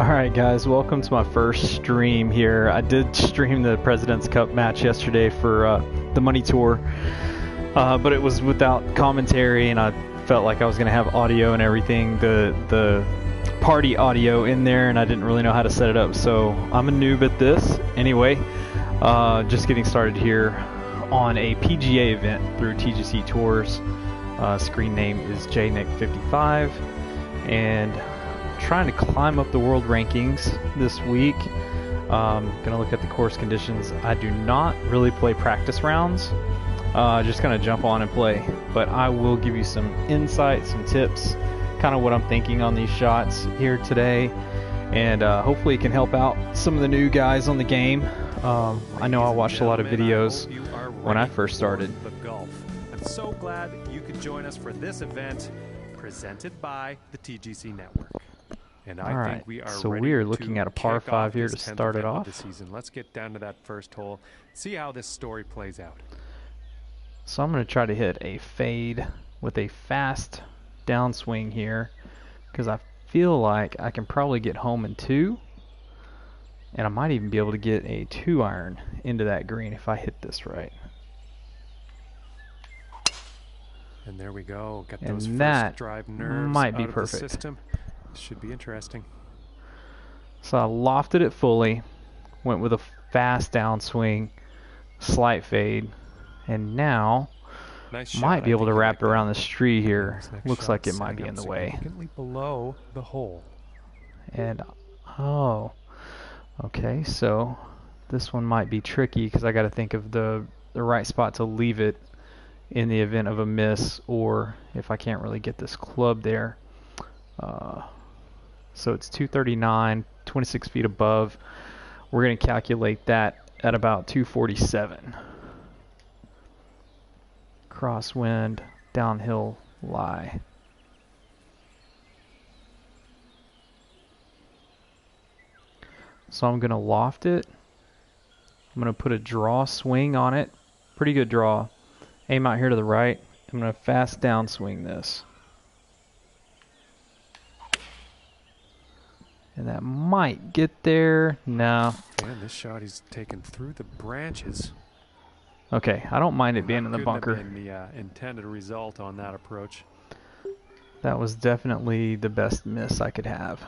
Alright guys, welcome to my first stream here. I did stream the President's Cup match yesterday for the Money Tour, but it was without commentary, and I felt like I was going to have audio and everything, the party audio in there, and I didn't really know how to set it up, so I'm a noob at this. Anyway, just getting started here on a PGA event through TGC Tours. Screen name is JNICK55, and trying to climb up the world rankings this week. Gonna look at the course conditions. I do not really play practice rounds, just gonna jump on and play, but I will give you some insight, some tips, kind of what I'm thinking on these shots here today, and hopefully it can help out some of the new guys on the game. I know I watched a lot of videos when I first started. I'm so glad you could join us for this event presented by the TGC Network. And I think we are so ready we're looking at a par 5 here to this start it off. the season. Let's get down to that first hole, see how this story plays out. So I'm going to try to hit a fade with a fast downswing here, because I feel like I can probably get home in 2, and I might even be able to get a 2-iron into that green if I hit this right. And there we go. Got And those that first drive nerves might be out of perfect. the system. Should be interesting. So I lofted it fully, went with a fast downswing, slight fade, and now Nice shot. might be I able to think you wrap like it around that. this tree here. This next Looks shot like it might be setting in up the way. significantly below the hole. And oh, okay, so this one might be tricky because I got to think of the right spot to leave it in the event of a miss, or if I can't really get this club there. So it's 239, 26 feet above. We're going to calculate that at about 247. Crosswind, downhill lie. So I'm going to loft it. I'm going to put a draw swing on it. Pretty good draw. Aim out here to the right. I'm going to fast downswing this. And that might get there. No. Man, this shot he's taken through the branches. Okay, I don't mind it being in the bunker. That couldn't have been the intended result on that approach. That was definitely the best miss I could have.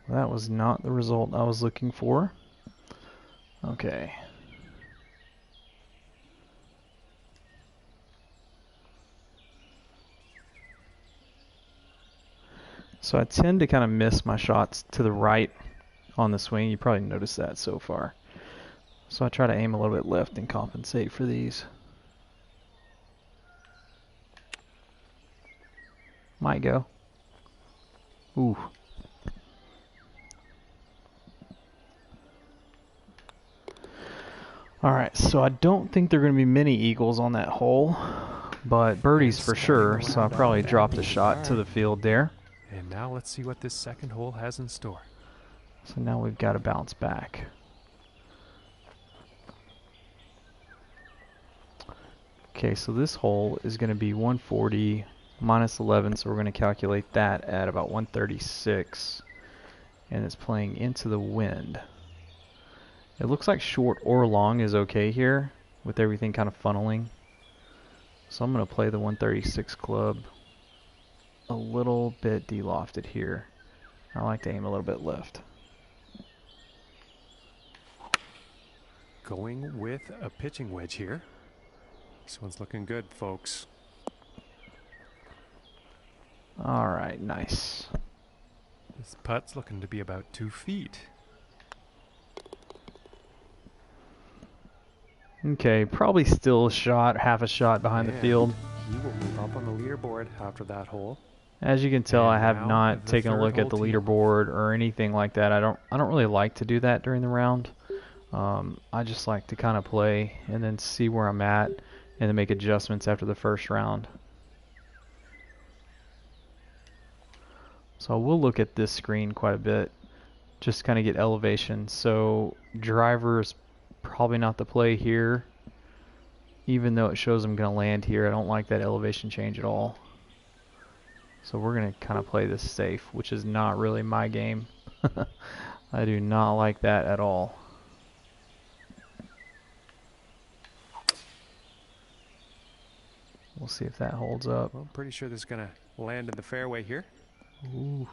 That was not the result I was looking for. Okay. So I tend to kind of miss my shots to the right on the swing. You probably noticed that so far. So I try to aim a little bit left and compensate for these. Might go. Ooh. Alright, so I don't think there are going to be many eagles on that hole, but birdies for sure, so I'll probably drop the shot to the field there. And now let's see what this second hole has in store. So now we've got to bounce back. Okay, so this hole is going to be 140 minus 11, so we're going to calculate that at about 136. And it's playing into the wind. It looks like short or long is okay here, with everything kind of funneling. So I'm going to play the 136 club a little bit de-lofted here. I like to aim a little bit left. Going with a pitching wedge here. This one's looking good, folks. Alright, nice. This putt's looking to be about 2 feet. Okay, probably still a shot, half a shot behind the field. He will move up on the leaderboard after that hole. As you can tell, And I have now not the taken a third look at the hole tee. leaderboard or anything like that. I don't really like to do that during the round. I just like to kind of play and then see where I'm at and then make adjustments after the first round. So we'll look at this screen quite a bit, just kind of get elevation. So driver is probably not the play here. even though it shows I'm going to land here. I don't like that elevation change at all. So we're going to kind of play this safe, which is not really my game. I do not like that at all. We'll see if that holds up. Well, I'm pretty sure this is going to land in the fairway here. Ooh.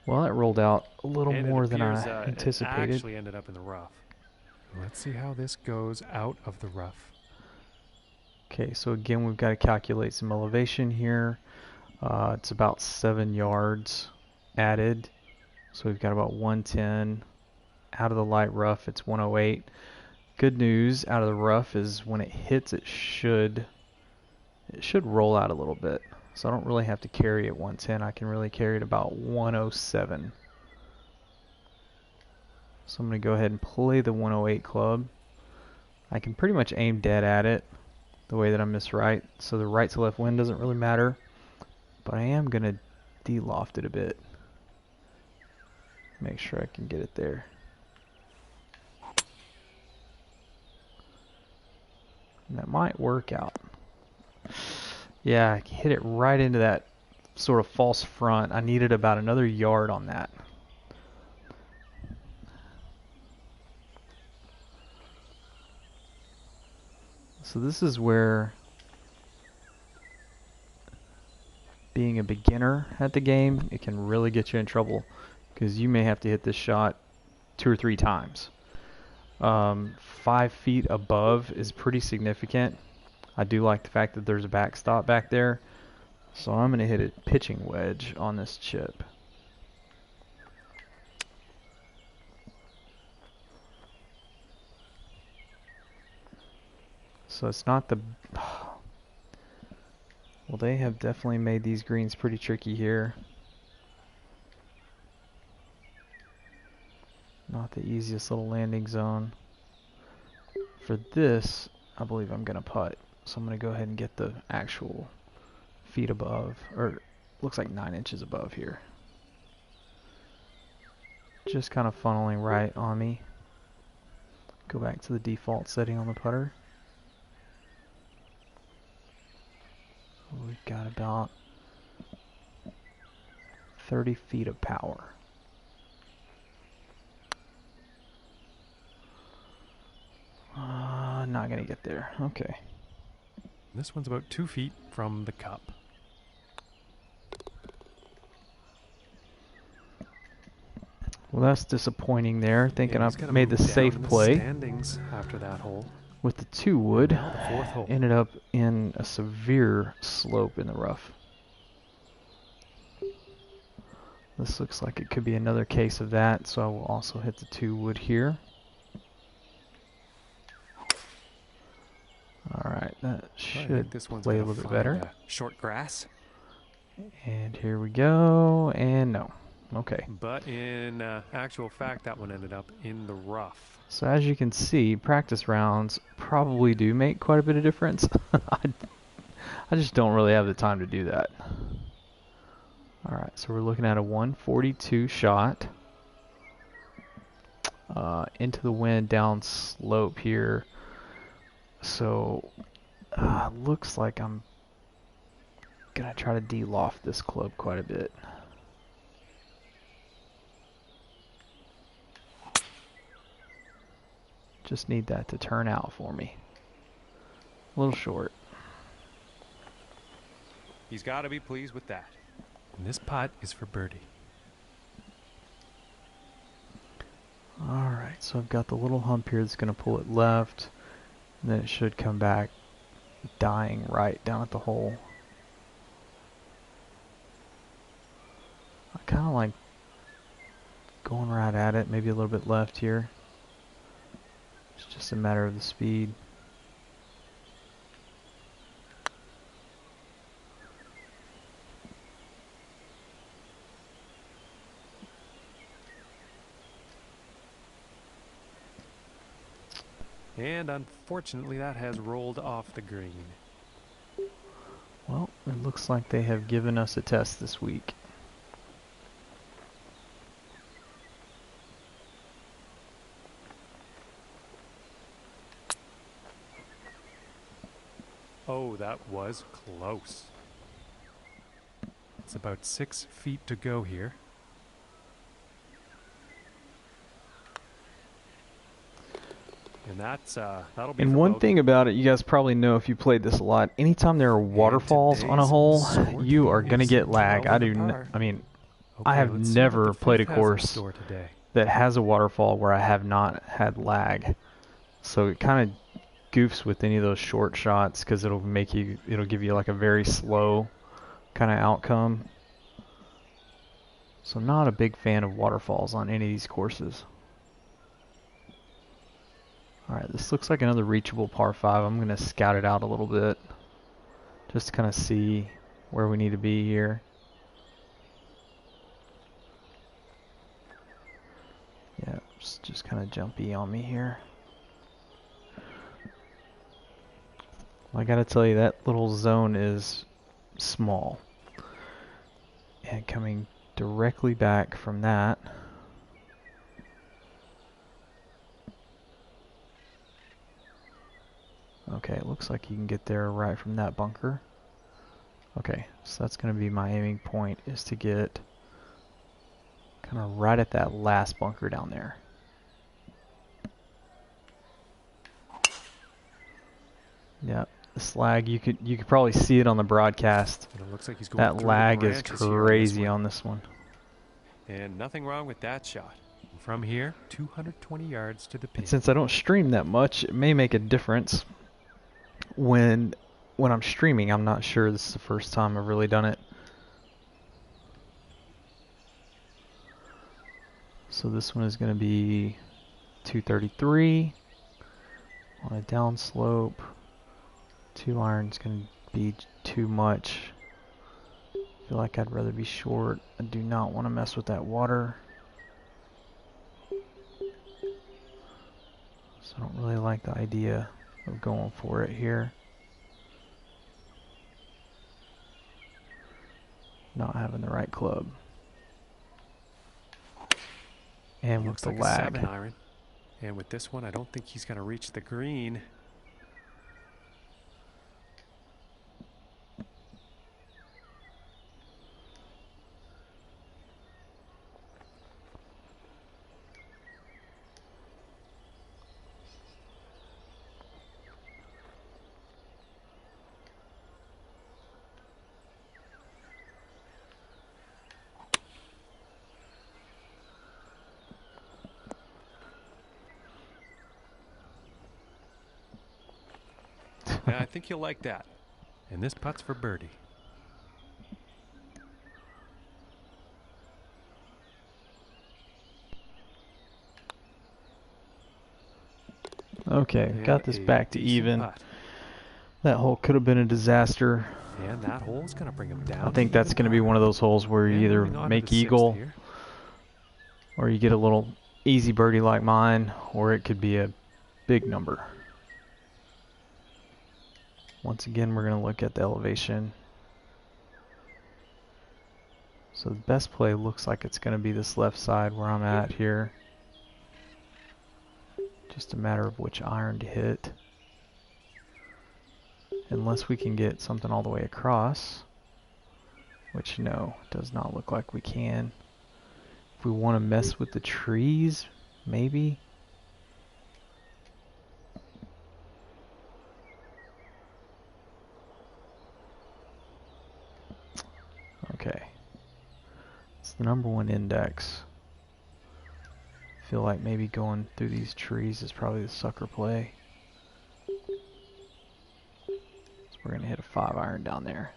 Well, it rolled out a little And more it than appears, I it anticipated. actually ended up in the rough. Let's see how this goes out of the rough. Okay, so again, we've got to calculate some elevation here. It's about 7 yards added. So we've got about 110. Out of the light rough, it's 108. Good news out of the rough is when it hits, it should roll out a little bit. So I don't really have to carry it 110. I can really carry it about 107. So I'm going to go ahead and play the 108 club. I can pretty much aim dead at it the way that I'm this right. So the right to left wind doesn't really matter. But I am going to de-loft it a bit. Make sure I can get it there. And that might work out. Yeah, I hit it right into that sort of false front. I needed about another yard on that. So this is where being a beginner at the game, it can really get you in trouble because you may have to hit this shot 2 or 3 times. 5 feet above is pretty significant. I do like the fact that there's a backstop back there. So I'm going to hit a pitching wedge on this chip. So it's not the... Well, they have definitely made these greens pretty tricky here. Not the easiest little landing zone. For this, I believe I'm going to putt. So I'm going to go ahead and get the actual feet above, or looks like 9 inches above here. Just kind of funneling right on me. Go back to the default setting on the putter. We've got about 30 feet of power. Not gonna get there. Okay. This one's about 2 feet from the cup. Well, that's disappointing there. Thinking Yeah, I made the safe play. Standings after that hole. With the 2 wood, Now the 4th hole. ended up in a severe slope in the rough. This looks like it could be another case of that, so I will also hit the 2 wood here. Alright, that should play a little bit better. Short grass. And here we go, and no. Okay. But in actual fact, that one ended up in the rough. So as you can see, practice rounds probably do make quite a bit of difference. I just don't really have the time to do that. Alright, so we're looking at a 142 shot. Into the wind, down slope here. So, looks like I'm going to try to de-loft this club quite a bit. Just need that to turn out for me. A little short. He's got to be pleased with that. And this putt is for birdie. Alright, so I've got the little hump here that's going to pull it left. And then it should come back dying right down at the hole. I kind of like going right at it, maybe a little bit left here. It's just a matter of the speed. And unfortunately, that has rolled off the green. Well, it looks like they have given us a test this week. Oh, that was close. It's about 6 feet to go here. And that'll be. And for one bogey. thing about it, you guys probably know if you played this a lot, anytime there are waterfalls on a hole, you are going to get lag. I have let's see what the never played a fifth has in course store today. that has a waterfall where I have not had lag. So it kind of goofs with any of those short shots because it'll give you like a very slow kind of outcome. So not a big fan of waterfalls on any of these courses. Alright, this looks like another reachable par 5. I'm going to scout it out a little bit just to kind of see where we need to be here. Yeah, it's just kind of jumpy on me here. I gotta tell you, that little zone is small. And coming directly back from that, okay, it looks like you can get there right from that bunker. Okay, so that's going to be my aiming point, is to get kind of right at that last bunker down there. Yeah, this lag, you could probably see it on the broadcast. And it looks like he's going That through the lag is branches here crazy on this one. And nothing wrong with that shot. From here, 220 yards to the pin. And since I don't stream that much, it may make a difference. When I'm streaming, I'm not sure. This is the first time I've really done it. So this one is going to be 233 on a down slope. 2 iron's going to be too much. I feel like I'd rather be short. I do not want to mess with that water. So I don't really like the idea of going for it here. Not having the right club. And with the like lag. A 7 iron. And with this one, I don't think he's going to reach the green. Yeah, I think you'll like that. And this putt's for birdie. Okay, And got this back to even. putt. That hole could have been a disaster. And that hole's going to bring him down. I think that's going to be one of those holes where you either make eagle or you get a little easy birdie like mine, or it could be a big number. Once again, we're going to look at the elevation. So the best play looks like it's going to be this left side where I'm at here. Just a matter of which iron to hit. Unless we can get something all the way across. Which, no, does not look like we can. If we want to mess with the trees, maybe. Okay. It's the #1 index. I feel like maybe going through these trees is probably the sucker play. So we're going to hit a 5 iron down there.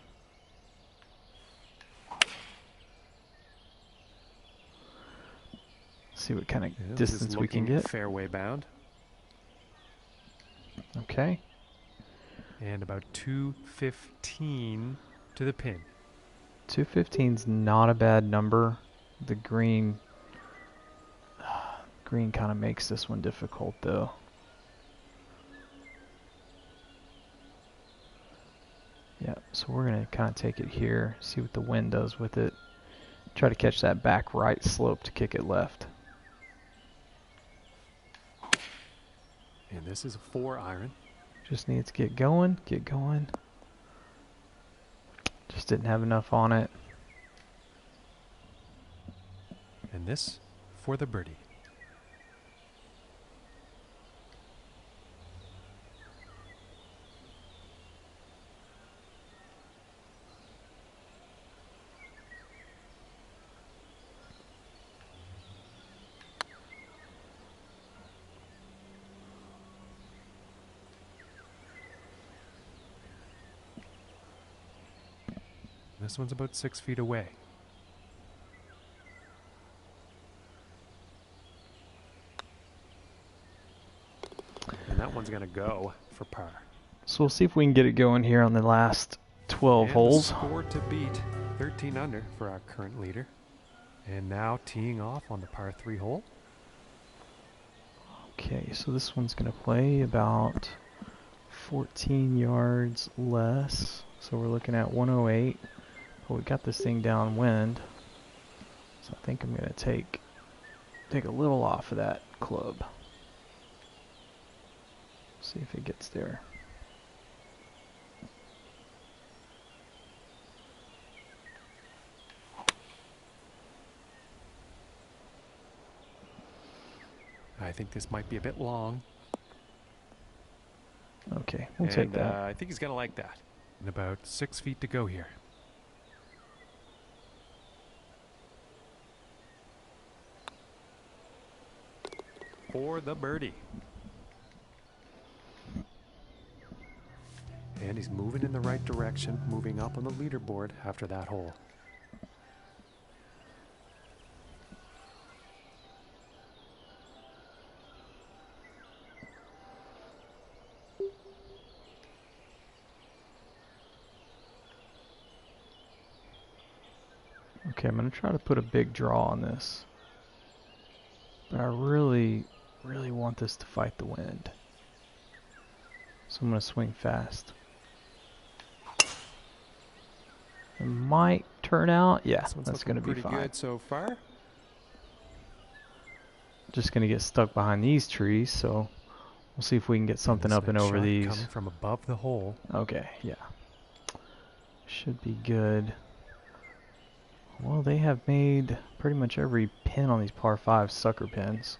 See what kind of distance we can get. Fairway bound. Okay. And about 215 to the pin. 215's not a bad number. The green kind of makes this one difficult though. Yeah, so we're going to kind of take it here, see what the wind does with it. Try to catch that back right slope to kick it left. And this is a 4 iron. Just needs to get going, get going. just didn't have enough on it. And this for the birdie. This one's about 6 feet away. And that one's going to go for par. So we'll see if we can get it going here on the last 12 holes. The score to beat, 13 under for our current leader. And now teeing off on the par 3 hole. Okay, so this one's going to play about 14 yards less. So we're looking at 108. But we got this thing downwind. So I think I'm going to take a little off of that club. See if it gets there. I think this might be a bit long. Okay, we'll take that. I think he's going to like that. And about 6 feet to go here. For the birdie. And he's moving in the right direction, moving up on the leaderboard after that hole. Okay, I'm going to try to put a big draw on this. But I really want this to fight the wind. So I'm going to swing fast. It might turn out. Yeah, that's going to be fine. Good so far. Just going to get stuck behind these trees, so we'll see if we can get something up and over these. Coming from above the hole. Okay, yeah. Should be good. Well, they have made pretty much every pin on these par 5 sucker pins.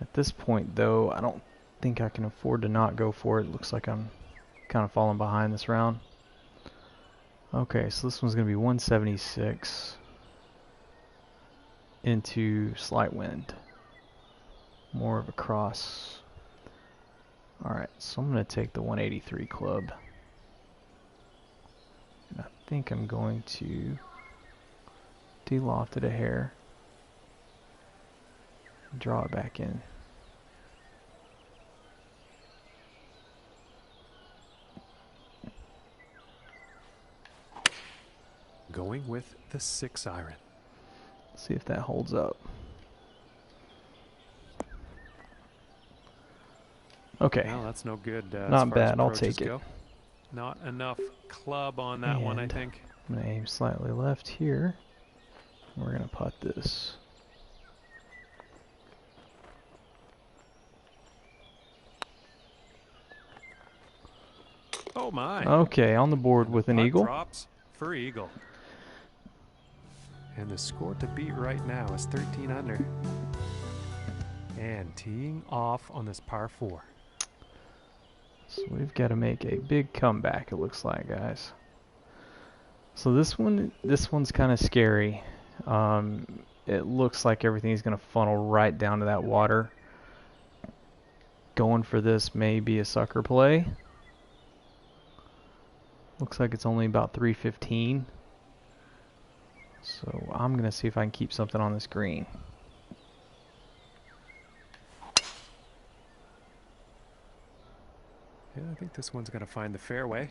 At this point, though, I don't think I can afford to not go for it. Looks like I'm kind of falling behind this round. Okay, so this one's going to be 176 into slight wind. More of a cross. Alright, so I'm going to take the 183 club. And I think I'm going to de-loft it a hair. Draw it back in. Going with the 6 iron. See if that holds up. Okay. Well, that's no good. Not bad. I'll take it. Go. Not enough club on that one, I think. I'm going to aim slightly left here. We're going to putt this. Oh my. Okay, on the board with an eagle. Drops for eagle. And the score to beat right now is 13 under. And teeing off on this par 4. So we've got to make a big comeback, it looks like, guys. So this one's kind of scary. It looks like everything's going to funnel right down to that water. Going for this may be a sucker play. Looks like it's only about 315. So I'm going to see if I can keep something on this green. Yeah, I think this one's going to find the fairway.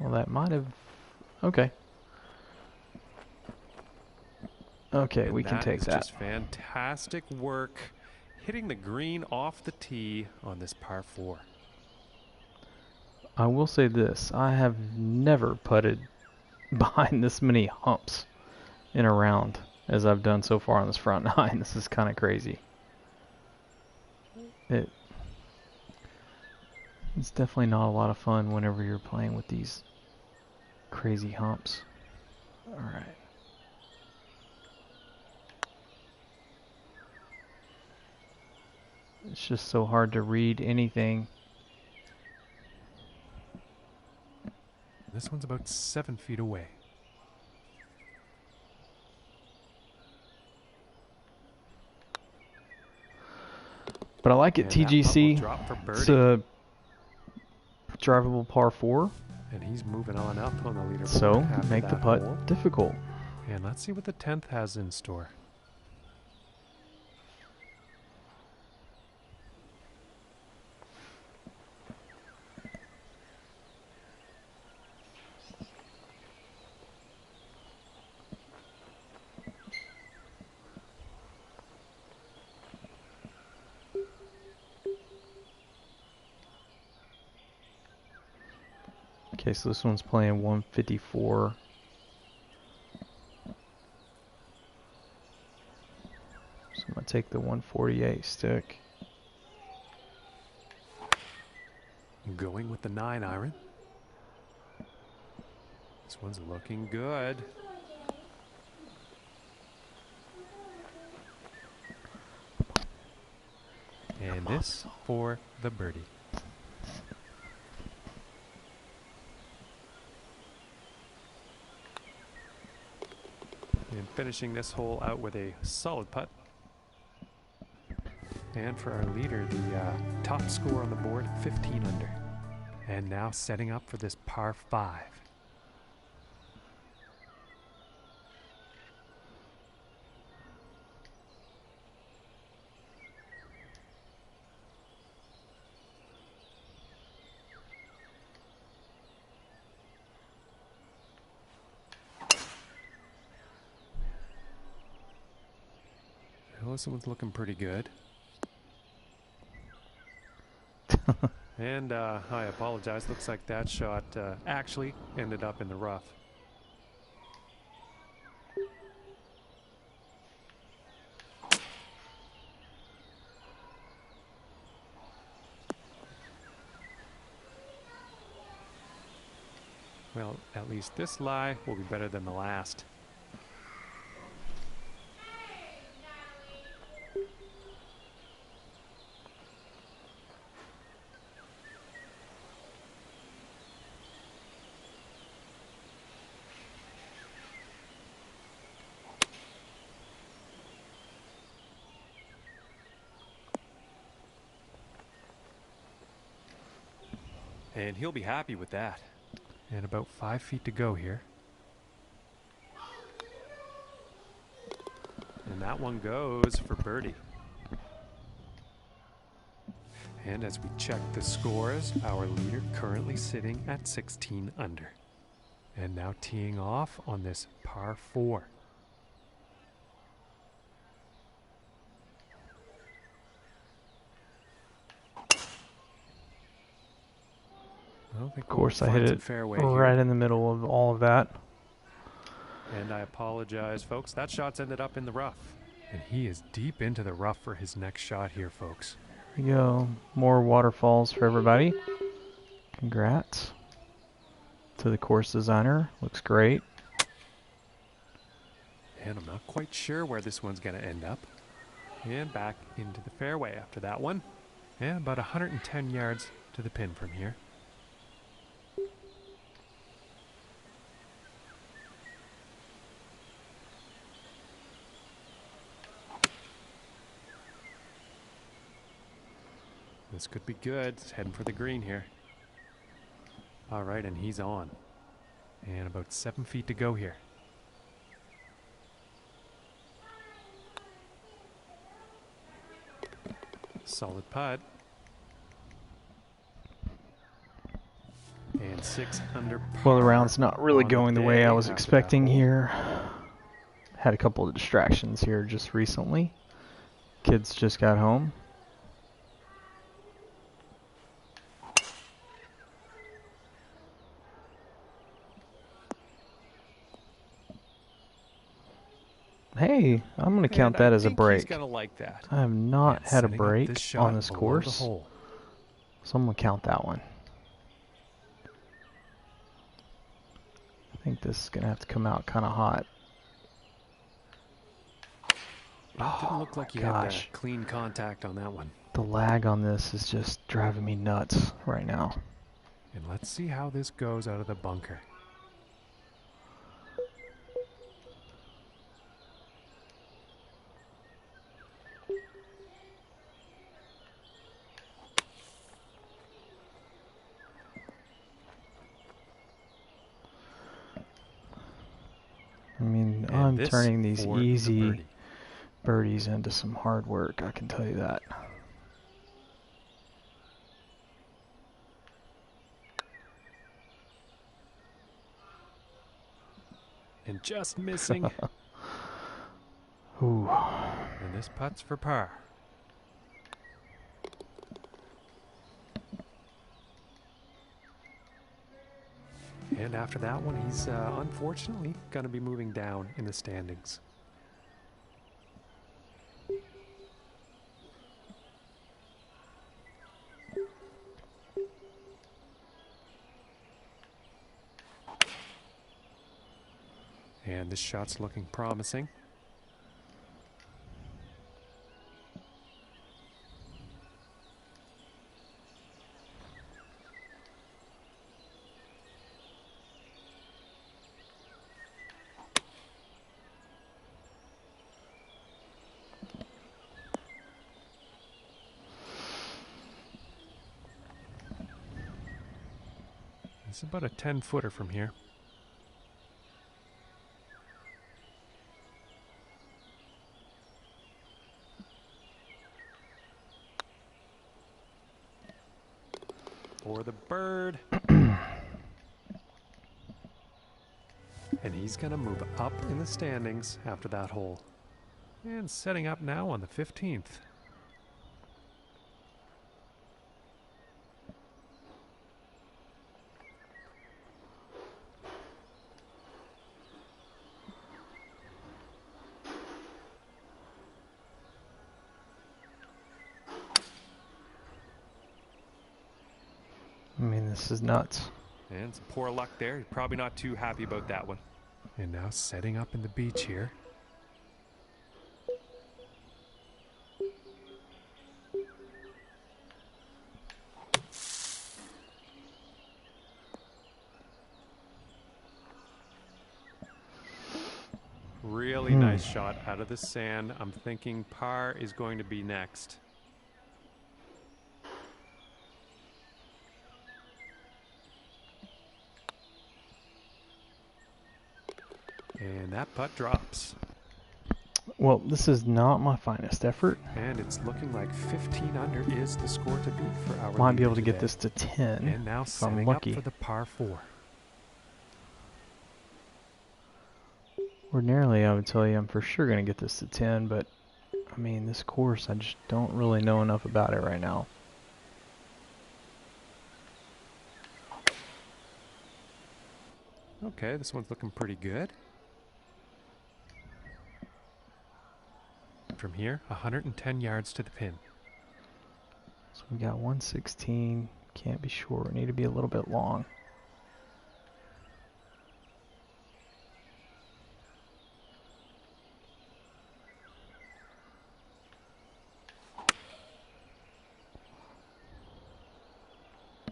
Well, that might have... Okay. Okay, we can take that. That is just fantastic work hitting the green off the tee on this par 4. I will say this. I have never putted behind this many humps in a round as I've done so far on this front nine. This is kind of crazy. It's definitely not a lot of fun whenever you're playing with these crazy humps. Alright. It's just so hard to read anything. This one's about 7 feet away. But I like it, TGC. It's a drivable par 4. And he's moving on up on the leaderboard. So, make the putt hole difficult. And let's see what the 10th has in store. Okay, so this one's playing 154. So I'm going to take the 148 stick. Going with the 9-iron. This one's looking good. And this for the birdie. And finishing this hole out with a solid putt. And for our leader, the top score on the board, 15 under. And now setting up for this par 5. Well, this one's looking pretty good. And I apologize. Looks like that shot actually ended up in the rough. Well, at least this lie will be better than the last. And he'll be happy with that. And about 5 feet to go here. And that one goes for birdie. And as we check the scores, our leader currently sitting at 16 under. And now teeing off on this par 4. Of course, I hit it right in the middle of all of that. And I apologize, folks. That shot's ended up in the rough. And he is deep into the rough for his next shot here, folks. Here we go. More waterfalls for everybody. Congrats to the course designer. Looks great. And I'm not quite sure where this one's going to end up. And back into the fairway after that one. And about 110 yards to the pin from here. This could be good. It's heading for the green here. All right, and he's on. And about 7 feet to go here. Solid putt. And 6 under par. Well, the round's not really going the way I was expecting here. Had a couple of distractions here just recently. Kids just got home. Hey, I'm going to count that as a break. He's gonna like that. I have not had a break on this course. So I'm going to count that one. I think this is going to have to come out kind of hot. It didn't look like you had Gosh. clean contact on that one. The lag on this is just driving me nuts right now. And let's see how this goes out of the bunker. I mean, And I'm this turning these for the easy birdie. birdies into some hard work, I can tell you that. And just missing. Ooh. And this putt's for par. And after that one, he's unfortunately going to be moving down in the standings. And this shot's looking promising. It's about a 10-footer from here. For the bird. And he's going to move up in the standings after that hole. And setting up now on the 15th. I mean, this is nuts. And some poor luck there. You're probably not too happy about that one. And now setting up in the beach here. Really nice shot out of the sand. I'm thinking par is going to be next. And that putt drops. Well, this is not my finest effort. And it's looking like 15 under is the score to beat for our Might be leader able to get today. this to 10 And now if I'm setting up lucky. for the par 4. Ordinarily, I would tell you I'm for sure going to get this to 10, but I mean, this course, I just don't really know enough about it right now. Okay, this one's looking pretty good. From here, 110 yards to the pin. So we got 116. Can't be sure. We need to be a little bit long.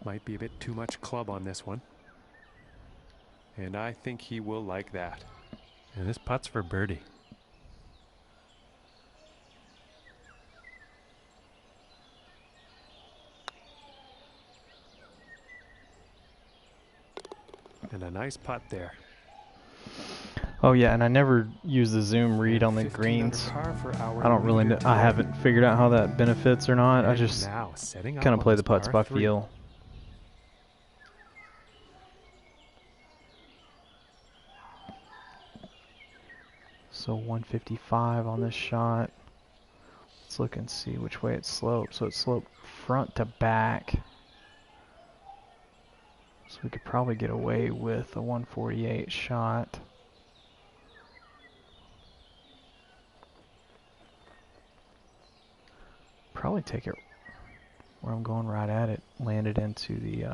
Might be a bit too much club on this one. And I think he will like that. And this putt's for birdie. And a nice putt there. Oh yeah, and I never use the zoom read on the 15 greens. under par for our I don't really leader know. I today. haven't figured out how that benefits or not. I And just now setting up kind of on play this the putts par by 3. feel. So 155 on this shot. Let's look and see which way it sloped. So it sloped front to back. So we could probably get away with a 148 shot. Probably take it where I'm going right at it. Landed into the,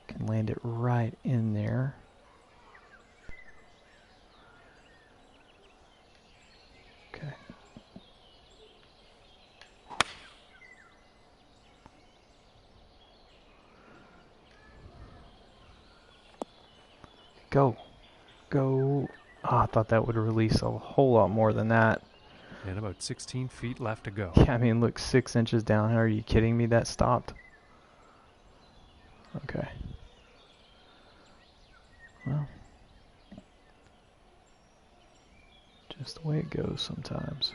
can land it right in there. Okay. Go. Go. Oh, I thought that would release a whole lot more than that. And about 16 feet left to go. Yeah, I mean, look, 6 inches down. Are you kidding me? That stopped. Okay. Well, just the way it goes sometimes.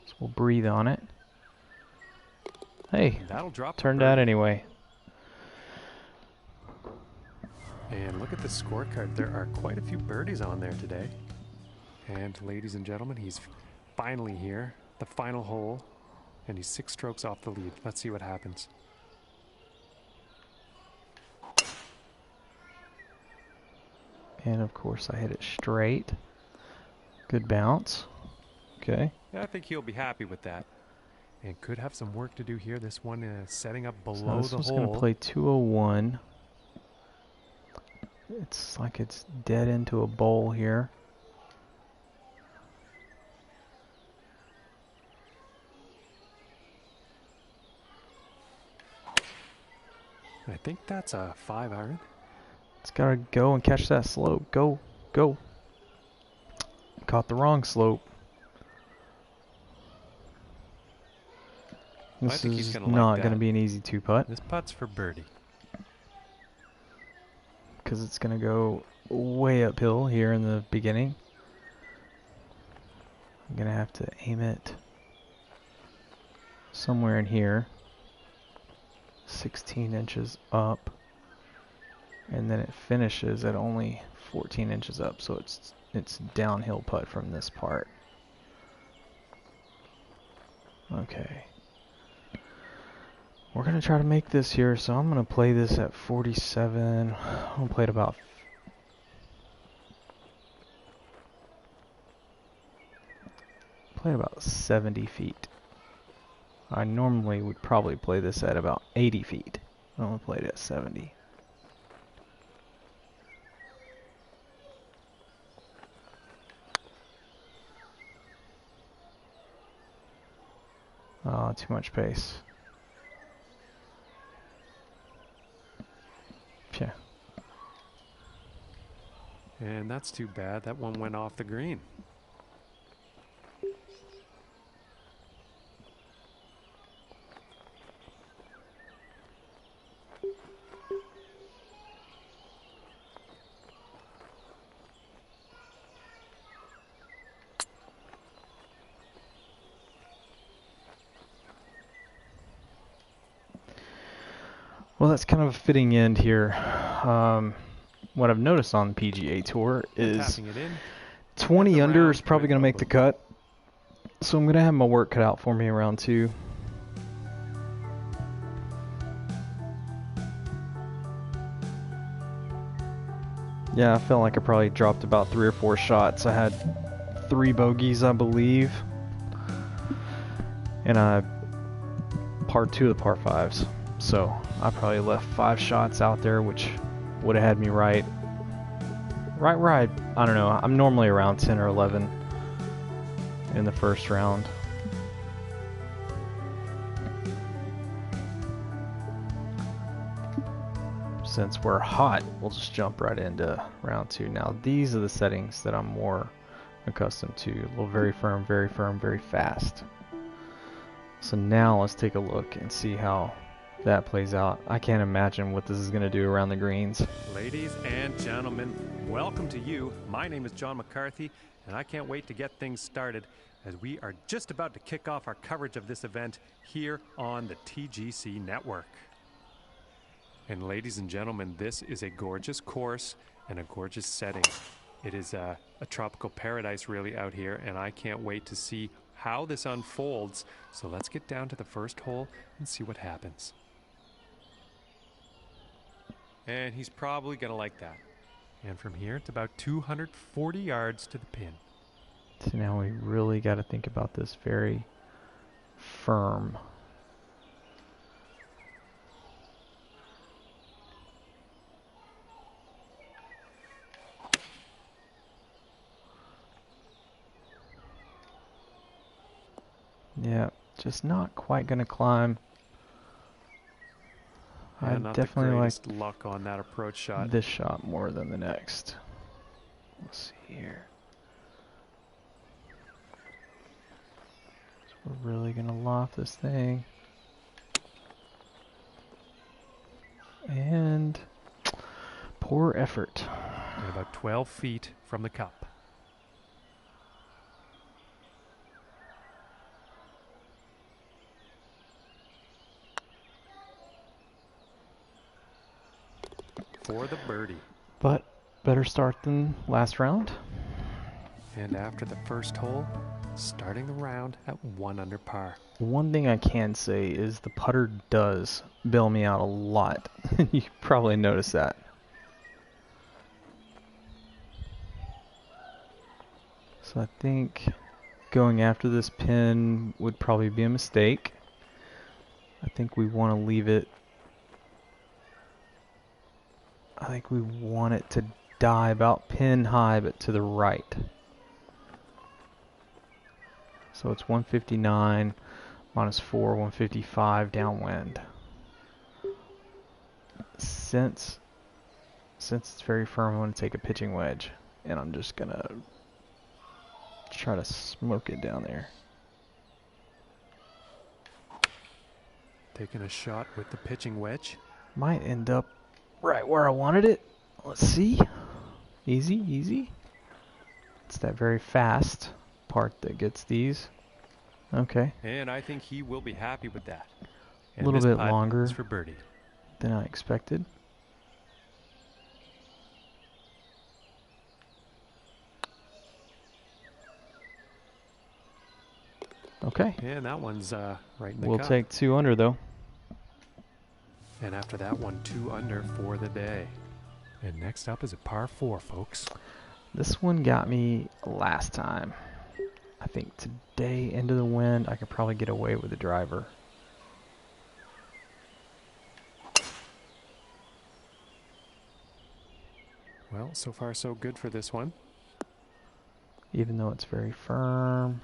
So we'll breathe on it. Hey, That'll drop. turned out anyway. And look at the scorecard. There are quite a few birdies on there today. And ladies and gentlemen, he's finally here. The final hole. And he's 6 strokes off the lead. Let's see what happens. And of course I hit it straight. Good bounce. Okay. Yeah, I think he'll be happy with that. And could have some work to do here. This one is setting up So below this the one's hole. going to play 201. It's like it's dead into a bowl here. I think that's a 5-iron. It's got to go and catch that slope. Go. Go. Caught the wrong slope. I This think he's is gonna like not that. going to be an easy 2-putt. This putt's for birdie. Because it's going to go way uphill here in the beginning. I'm going to have to aim it somewhere in here. 16 inches up. And then it finishes at only 14 inches up. So it's downhill putt from this part. Okay. We're going to try to make this here. So I'm going to play this at 47. I'm going to play it about 70 feet. I normally would probably play this at about 80 feet. I'm going to play it at 70. Oh, too much pace. Yeah. And that's too bad. That one went off the green. Well, that's kind of a fitting end here. What I've noticed on the PGA Tour is Tapping it in. 20 under round is probably with going to make the cut. So I'm going to have my work cut out for me around 2. Yeah, I felt like I probably dropped about 3 or 4 shots. I had 3 bogeys, I believe. And I par 2 of the par 5s. So I probably left 5 shots out there, which would have had me right where I don't know, I'm normally around 10 or 11 in the first round. Since we're hot, we'll just jump right into round 2. Now these are the settings that I'm more accustomed to. A little very firm, very fast. So now let's take a look and see how that plays out. I can't imagine what this is going to do around the greens. Ladies and gentlemen, welcome to you. My name is John McCarthy, and I can't wait to get things started as we are just about to kick off our coverage of this event here on the TGC network. And ladies and gentlemen, this is a gorgeous course and a gorgeous setting. It is a tropical paradise really out here, and I can't wait to see how this unfolds. So let's get down to the first hole and see what happens. And he's probably going to like that. And from here, it's about 240 yards to the pin. So now we really got to think about this very firm. Yeah, just not quite going to climb. Yeah, I not definitely the like greatest luck on that approach shot. this shot more than the next. Let's see here. So we're really going to loft this thing. And poor effort. And about 12 feet from the cup. For the birdie. But better start than last round. And after the first hole, starting the round at 1 under par. One thing I can say is the putter does bail me out a lot. You probably noticed that. So I think going after this pin would probably be a mistake. I think we want to leave it. I think we want it to die about pin high, but to the right. So it's 159 minus 4, 155 downwind. Since it's very firm, I'm going to take a pitching wedge, and I'm just going to try to smoke it down there. Taking a shot with the pitching wedge. Might end up right where I wanted it. Let's see. Easy, easy. It's that very fast part that gets these. Okay. And I think he will be happy with that. A little bit longer for birdie than I expected. Okay. And that one's right in the We'll cup. take 2 under though. And after that one, 2 under for the day. And next up is a par 4, folks. This one got me last time. I think today, into the wind, I could probably get away with the driver. Well, so far so good for this one. Even though it's very firm.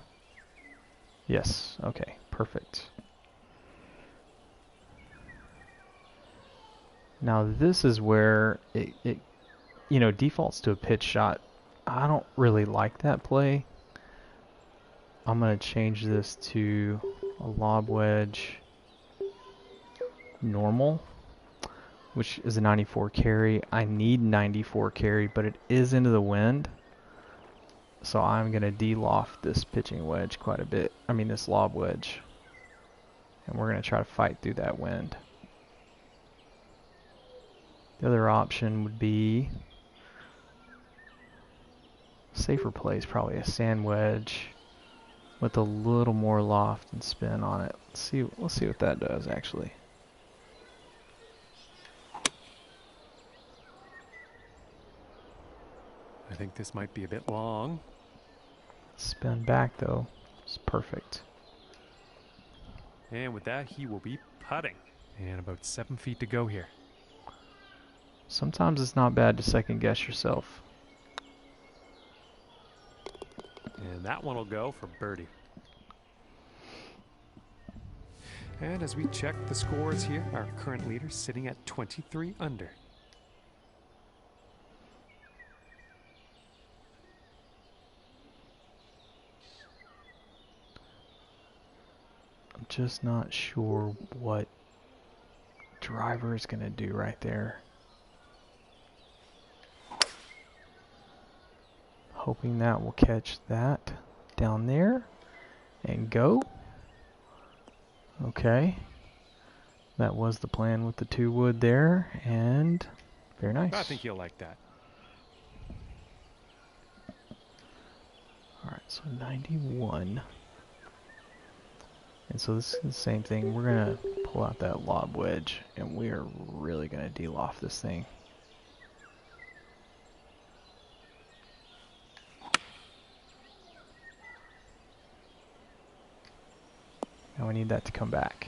Yes, okay, perfect. Now this is where it you know, defaults to a pitch shot. I don't really like that play. I'm going to change this to a lob wedge normal, which is a 94 carry. I need 94 carry, but it is into the wind. So I'm going to de-loft this pitching wedge quite a bit. I mean this lob wedge. And we're going to try to fight through that wind. The other option would be safer play is probably a sand wedge with a little more loft and spin on it. Let's see what that does actually. I think this might be a bit long. Spin back though. It's perfect. And with that, he will be putting. And about 7 feet to go here. Sometimes it's not bad to second guess yourself. And that one will go for birdie. And as we check the scores here, our current leader sitting at 23 under. I'm just not sure what driver is going to do right there. Hoping that will catch that down there and go. Okay. That was the plan with the 2 wood there, and very nice. I think you'll like that. Alright, so 91. And so this is the same thing. We're going to pull out that lob wedge, and we are really going to de-loft this thing. Now we need that to come back.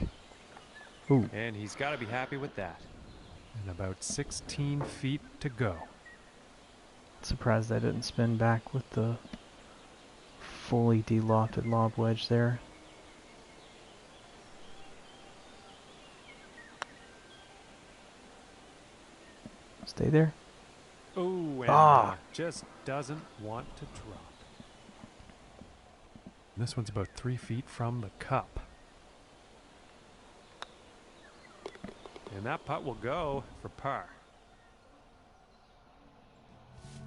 Ooh. And he's got to be happy with that. And about 16 feet to go. Surprised I didn't spin back with the fully de-lofted lob wedge there. Stay there. Oh, and just doesn't want to drop. This one's about 3 feet from the cup. And that putt will go for par.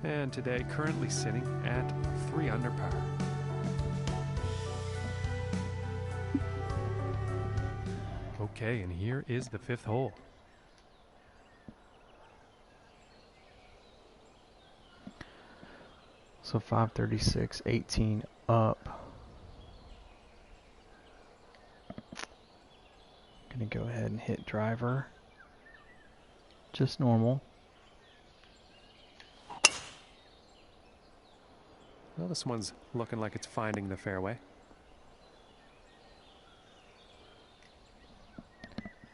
And today, currently sitting at 3 under par. Okay, and here is the 5th hole. So 536, 18 up. Gonna go ahead and hit driver. Just normal. Well, this one's looking like it's finding the fairway.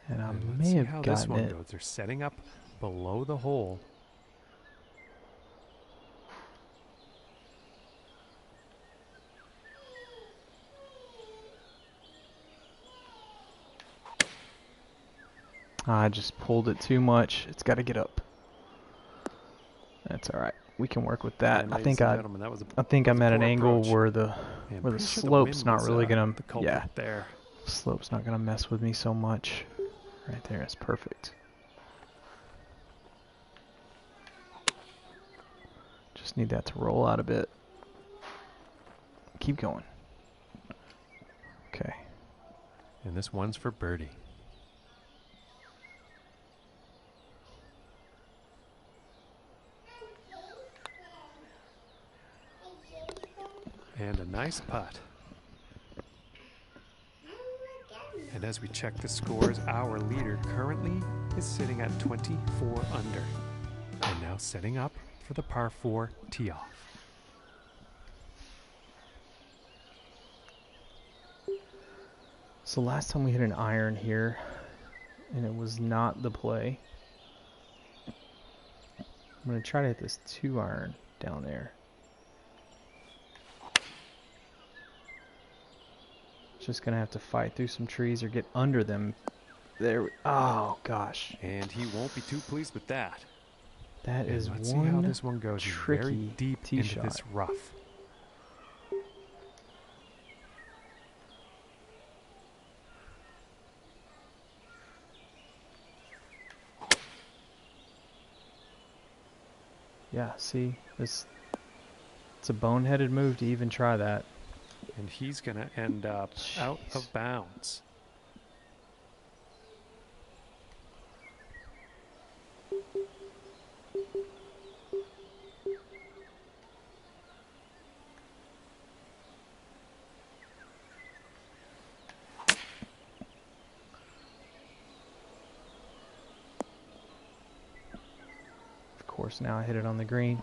And I And may have how gotten this one it. goes. They're setting up below the hole. I just pulled it too much. It's got to get up. That's all right. We can work with that. And I think ladies and gentlemen, that was I'm at an poor angle approach. where the And where the pretty sure slope's wind not was, really gonna. the culprit Yeah, there. slope's not gonna mess with me so much. Right there, it's perfect. Just need that to roll out a bit. Keep going. Okay. And this one's for birdie. And a nice putt. And as we check the scores, our leader currently is sitting at 24 under. And now setting up for the par 4 tee off. So last time we hit an iron here, and it was not the play. I'm gonna try to hit this 2-iron down there. Just gonna have to fight through some trees or get under them. There. Oh gosh. And he won't be too pleased with that. That And is let's see how one this one goes. He's very tricky deep tee into shot. this rough. Yeah, see, it's a boneheaded move to even try that. And he's going to end up out of bounds. Of course, now I hit it on the green.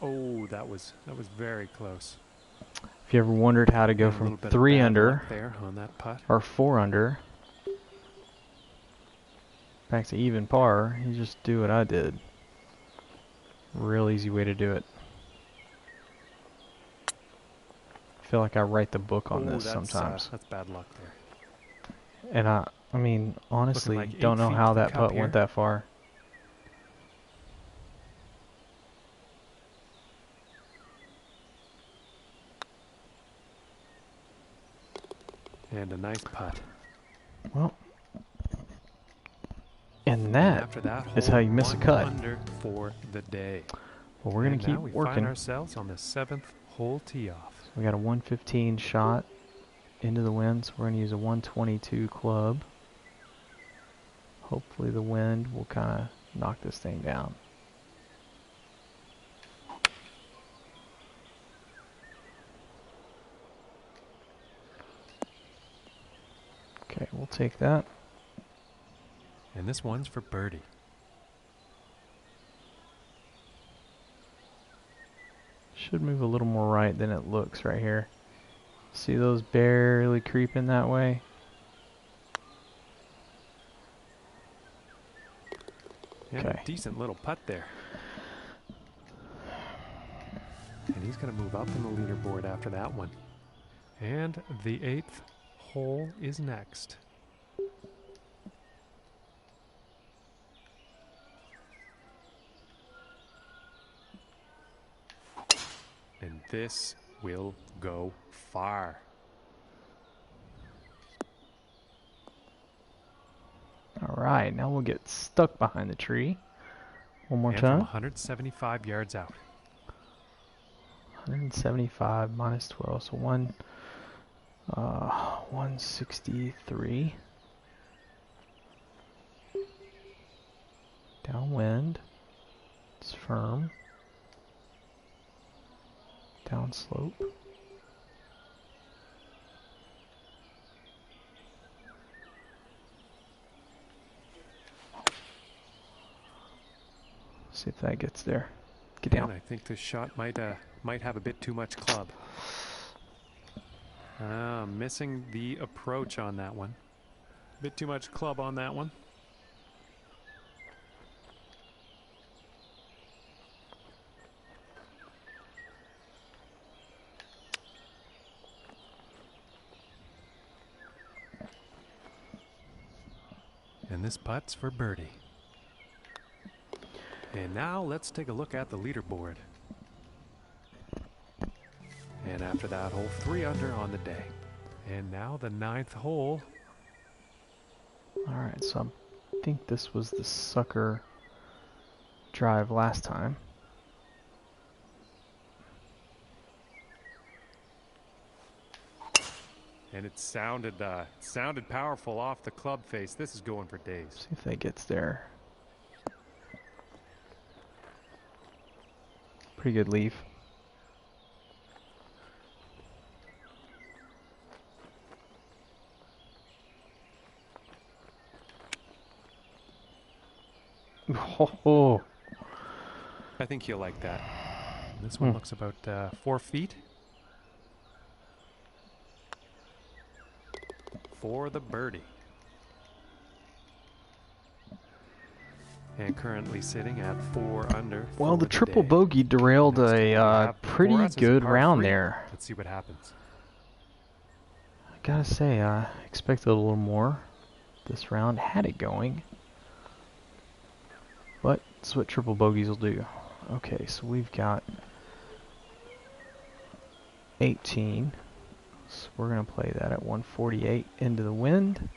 Oh, that was very close. If you ever wondered how to go And a from little bit of 3 bad under luck there on that putt. or 4 under back to even par, you just do what I did. Real easy way to do it. I feel like I write the book on this sometimes. That's bad luck there. And I mean, honestly, like 8 don't know feet how to the that cup putt went here. that far. And a nice putt. Well, and And that after that is hole, how you miss a 1 cut. under for the day. Well, we're gonna And keep now we working. find ourselves on the 7th hole tee off. We got a 115 shot into the wind, so we're going to use a 122 club. Hopefully the wind will kind of knock this thing down. we'll take that. And this one's for birdie. Should move a little more right than it looks right here. See those barely creeping that way? And Okay. a decent little putt there. And he's going to move up in the leaderboard after that one. And the 8th hole is next. And this will go far. All right, now we'll get stuck behind the tree. One more And time. from 175 yards out. 175 minus 12, so 163. Downwind. It's firm. Downslope. See if that gets there. Get down. And I think this shot might have a bit too much club. Missing the approach on that one. A bit too much club on that one. And this putt's for birdie. And now let's take a look at the leaderboard. And after that hole, 3 under on the day. And now the 9th hole. Alright, so I think this was the sucker drive last time. And it sounded powerful off the club face. This is going for days. See if that gets there. Pretty good leave. Oh. I think you'll like that. This one looks about 4 feet. For the birdie. And currently sitting at 4 under. Well, the for triple day. bogey derailed Next hole we a have before pretty us is good par round 3. there. Let's see what happens. I gotta say, I expected a little more. This round had it going. But that's what triple bogeys will do. Okay, so we've got 18. So we're going to play that at 148 into the wind.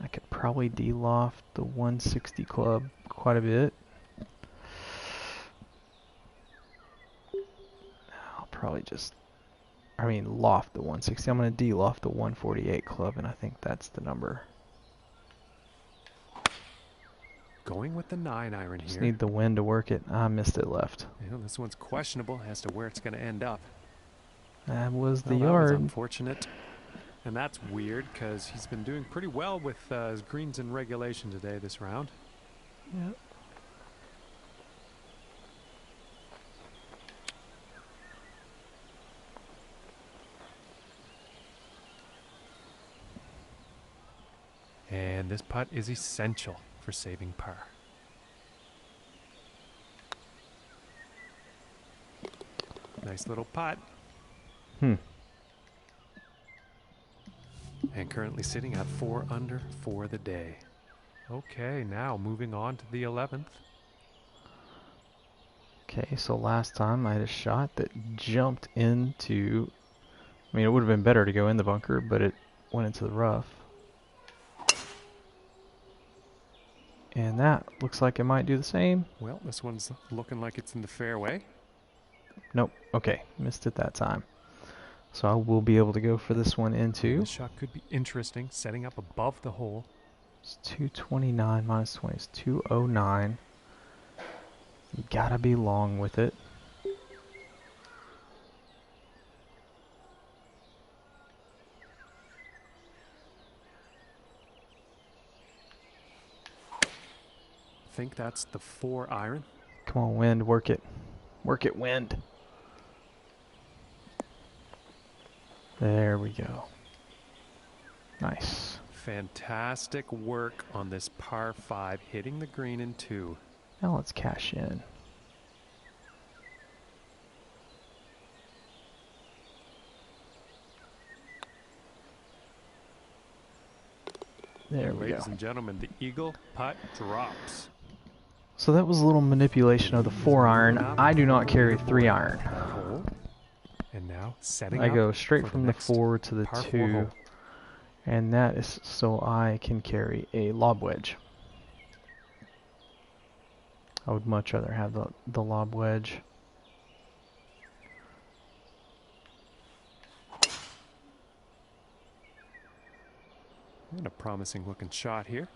I could probably de-loft the 160 club quite a bit. I'll probably just, loft the 160. I'm going to de-loft the 148 club, and I think that's the number. Going with the 9-iron Just here. need the wind to work it. I missed it left. You know, this one's questionable as to where it's going to end up. That was the Well, that yard. was unfortunate. And that's weird because he's been doing pretty well with his greens in regulation today this round. Yep. And this putt is essential for saving par. Nice little putt. And currently sitting at 4 under for the day. Okay, now moving on to the 11th. Okay, so last time I had a shot that jumped into... it would have been better to go in the bunker, but it went into the rough. And that looks like it might do the same. Well, this one's looking like it's in the fairway. Nope. Okay, missed it that time. So I will be able to go for this one into... This shot could be interesting, setting up above the hole. It's 229 minus 20 is 209. You gotta be long with it. think that's the 4 iron. Come on, wind, work it. Work it, wind. There we go. Nice. Fantastic work on this par 5, hitting the green in 2. Now let's cash in. There we go. Ladies and gentlemen, the eagle putt drops. So that was a little manipulation of the 4 iron. I do not carry 3 iron. Hole. And now setting I up go straight for from the 4 to the par 4 2. hole. And that is so I can carry a lob wedge. I would much rather have the lob wedge. And a promising looking shot here.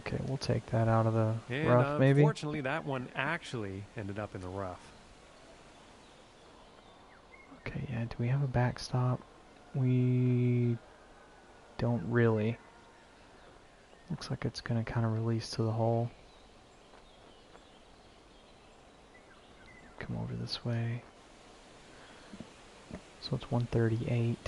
Okay, we'll take that out of the And rough, maybe. unfortunately, that one actually ended up in the rough. Okay, yeah, do we have a backstop? We don't really. Looks like it's going to kind of release to the hole. Come over this way. So it's 138.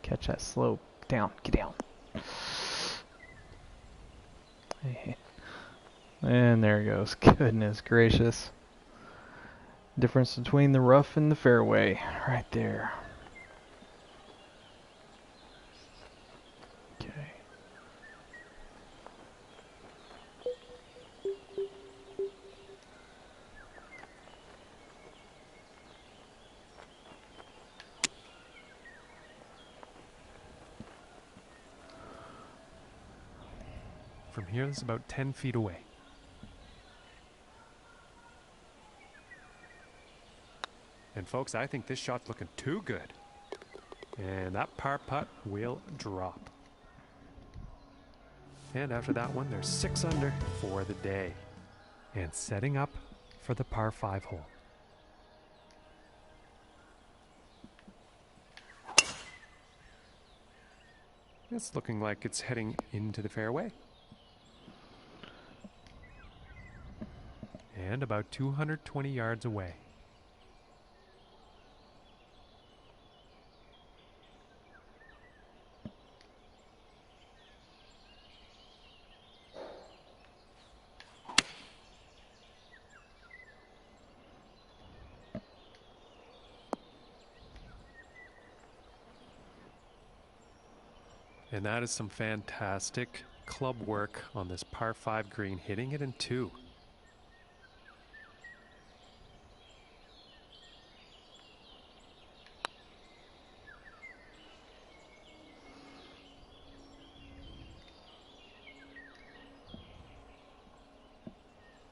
Catch that slope. Down. Get down. Hey. And there it goes. Goodness gracious. Difference between the rough and the fairway. Right there. Okay. From here, it's about 10 feet away. And folks, I think this shot's looking too good. And that par putt will drop. And after that one, there's 6 under for the day. And setting up for the par 5 hole. It's looking like it's heading into the fairway. And about 220 yards away. And that is some fantastic club work on this par 5 green, hitting it in 2.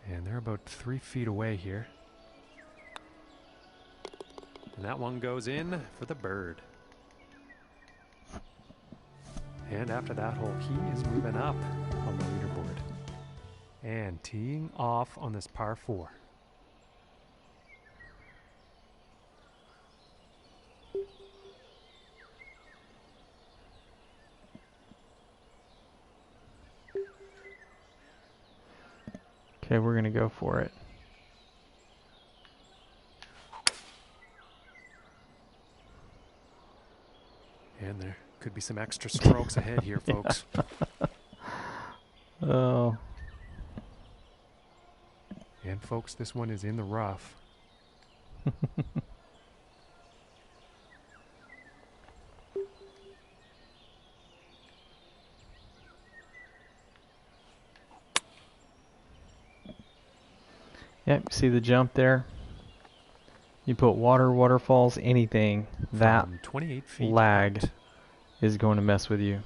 And they're about 3 feet away here. And that one goes in for the bird. And after that hole, he is moving up on the leaderboard. And teeing off on this par 4. Okay, we're going to go for it. And there could be some extra strokes ahead here, folks. Oh. And folks, this one is in the rough. Yep, see the jump there? You put water, waterfalls, anything, that From 28 feet lag out. is going to mess with you.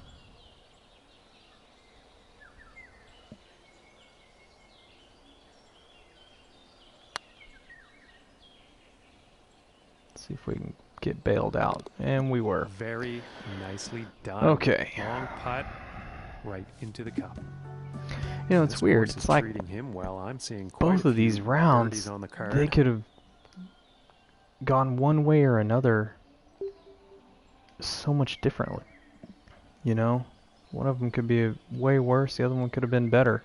Let's see if we can get bailed out. And we were. Very nicely done. Okay. Long putt right into the cup. You know, it's This weird. course It's is like treating him well. I'm seeing quite both a of these few rounds, birdies on the card. they could have gone one way or another so much differently. You know, one of them could be way worse, the other one could have been better.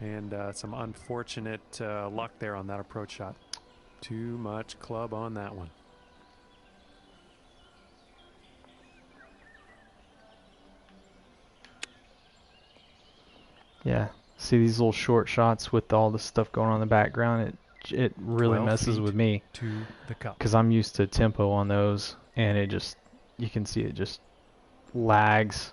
And some unfortunate luck there on that approach shot. Too much club on that one. Yeah, see these little short shots with all the stuff going on in the background, it really messes with me. To the cup. Because I'm used to tempo on those, and it just, you can see it just lags.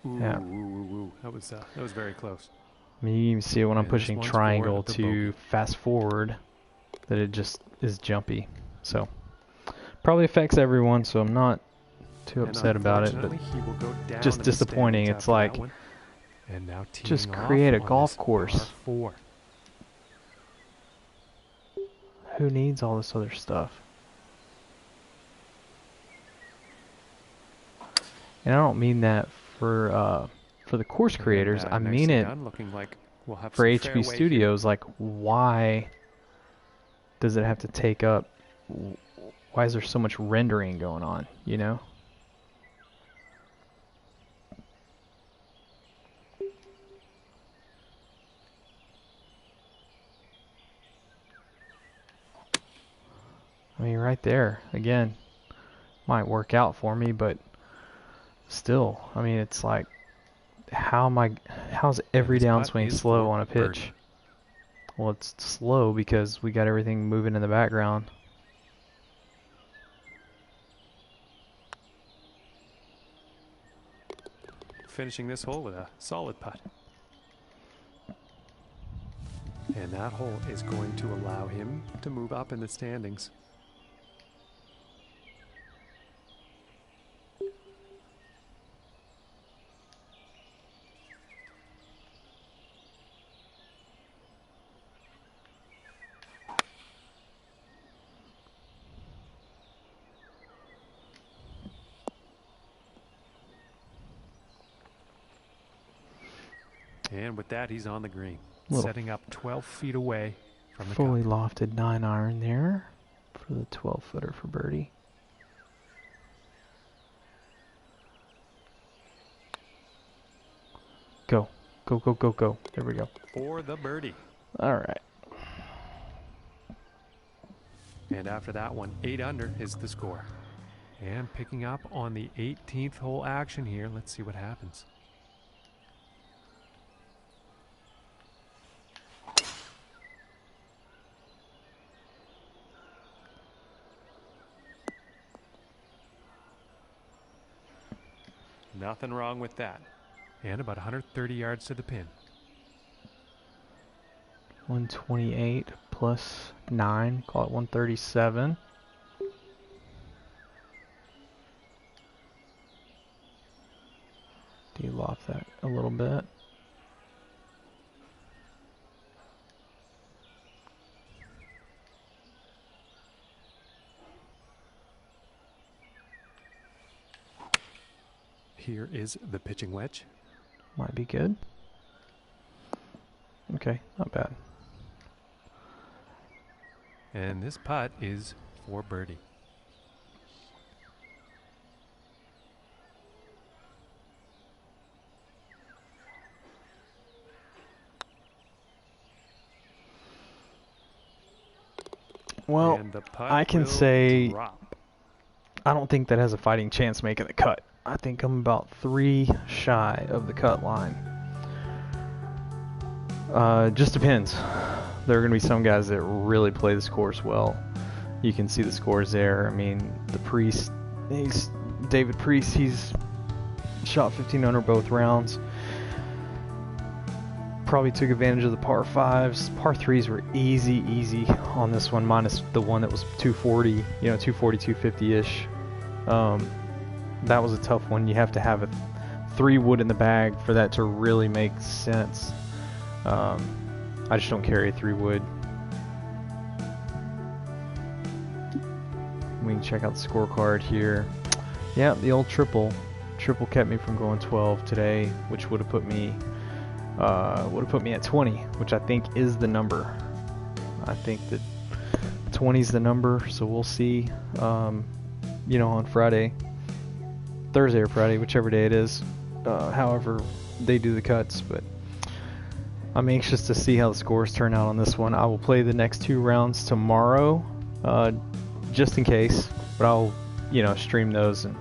Ooh, Yeah. ooh. That was very close. I mean, you can see it when I'm And pushing this one's triangle for the to bogey. fast forward, that it just is jumpy. So, probably affects everyone, so I'm not too upset about it, but He will go down just in the disappointing. standings It's after like, that one. And now just teeing off create a on golf this course. par 4. Who needs all this other stuff? And I don't mean that for the course creators. And, I nicely mean it done. Looking like we'll have for some HB fairway here. Studios. Like, why does it have to take up? Why is there so much rendering going on? You know. I mean, right there again, might work out for me, but still, I mean, it's like, how's every this putt downswing is slow for on a pitch? birdie. Well, it's slow because we got everything moving in the background. Finishing this hole with a solid putt. And that hole is going to allow him to move up in the standings. And with that, he's on the green, setting up 12 feet away from the Fully cup. lofted 9-iron there for the 12-footer for birdie. Go. Go, go, go, go. There we go. For the birdie. All right. And after that one, 8 under is the score. And picking up on the 18th hole action here. Let's see what happens. Nothing wrong with that. And about 130 yards to the pin. 128 plus 9, call it 137. De-loft that a little bit. Here is the pitching wedge. Might be good. Okay, not bad. And this putt is for birdie. Well, And the putt I can will say drop. I don't think that has a fighting chance making the cut. I think I'm about 3 shy of the cut line. Just depends. There are going to be some guys that really play this course well. You can see the scores there. I mean, David Priest, he's shot 15 under both rounds. Probably took advantage of the par 5s. Par 3s were easy on this one, minus the one that was 240, 240, 250-ish. That was a tough one. You have to have a 3 wood in the bag for that to really make sense. I just don't carry a 3 wood. We can check out the scorecard here. Yeah, the old triple kept me from going 12 today, which would have put me at 20, which I think is the number. I think that 20 is the number, so we'll see. You know, on Thursday or Friday, whichever day it is, however they do the cuts. But I'm anxious to see how the scores turn out on this one. I will play the next 2 rounds tomorrow, just in case, but I'll, you know, stream those, and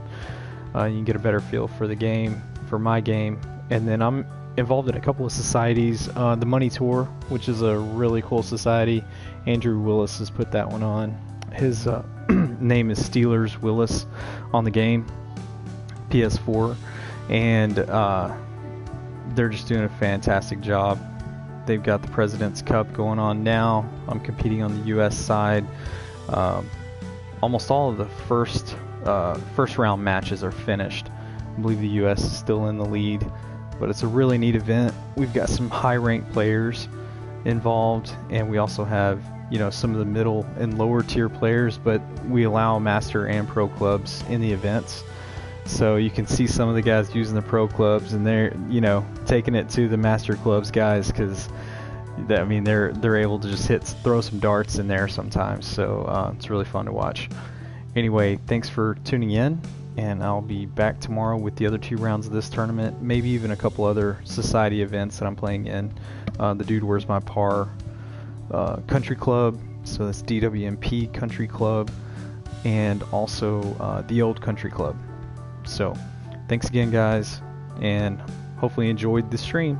you can get a better feel for the game, for my game. And then I'm involved in a couple of societies. The Money Tour, which is a really cool society. Andrew Willis has put that one on. His name is Steelers Willis on the game, PS4, and they're just doing a fantastic job. They've got the President's Cup going on now. I'm competing on the U.S. side. Almost all of the first round matches are finished. I believe the U.S. is still in the lead, but it's a really neat event. We've got some high-ranked players involved, and we also have, you know, some of the middle and lower tier players, but we allow master and pro clubs in the events. So you can see some of the guys using the pro clubs, and they're, you know, taking it to the master clubs guys, because I mean, they're able to just throw some darts in there sometimes. So it's really fun to watch. Anyway, thanks for tuning in, and I'll be back tomorrow with the other 2 rounds of this tournament, maybe even a couple other society events that I'm playing in. The Dude Where's My Par Country Club, so that's DWMP Country Club, and also the Old Country Club. So thanks again, guys, and hopefully you enjoyed the stream.